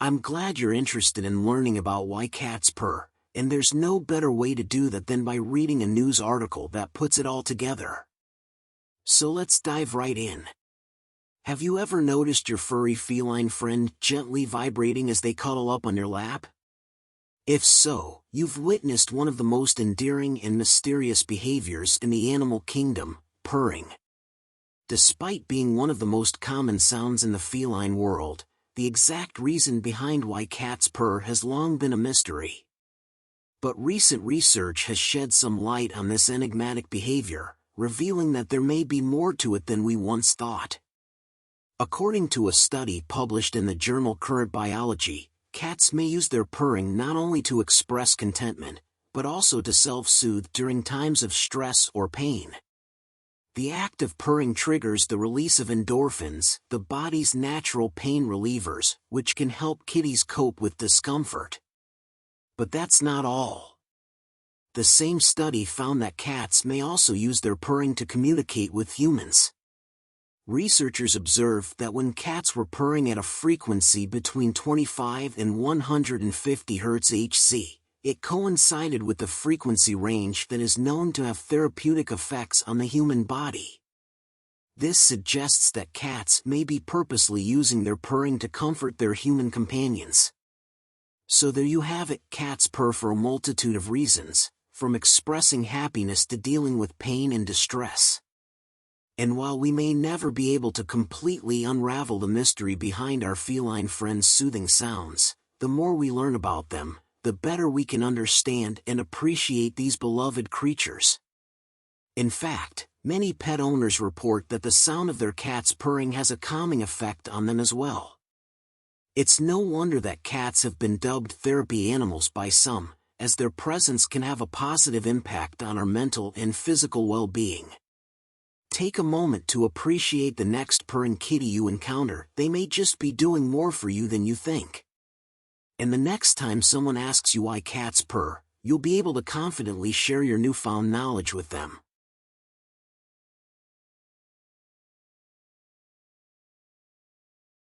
I'm glad you're interested in learning about why cats purr, and there's no better way to do that than by reading a news article that puts it all together. So let's dive right in. Have you ever noticed your furry feline friend gently vibrating as they cuddle up on your lap? If so, you've witnessed one of the most endearing and mysterious behaviors in the animal kingdom, purring. Despite being one of the most common sounds in the feline world, the exact reason behind why cats purr has long been a mystery. But recent research has shed some light on this enigmatic behavior, revealing that there may be more to it than we once thought. According to a study published in the journal Current Biology, cats may use their purring not only to express contentment, but also to self-soothe during times of stress or pain. The act of purring triggers the release of endorphins, the body's natural pain relievers, which can help kitties cope with discomfort. But that's not all. The same study found that cats may also use their purring to communicate with humans. Researchers observed that when cats were purring at a frequency between 25 and 150 Hz, it coincided with the frequency range that is known to have therapeutic effects on the human body. This suggests that cats may be purposely using their purring to comfort their human companions. So there you have it, cats purr for a multitude of reasons, from expressing happiness to dealing with pain and distress. And while we may never be able to completely unravel the mystery behind our feline friends' soothing sounds, the more we learn about them, the better we can understand and appreciate these beloved creatures. In fact, many pet owners report that the sound of their cats purring has a calming effect on them as well. It's no wonder that cats have been dubbed therapy animals by some, as their presence can have a positive impact on our mental and physical well-being. Take a moment to appreciate the next purring kitty you encounter. They may just be doing more for you than you think. And the next time someone asks you why cats purr, you'll be able to confidently share your newfound knowledge with them.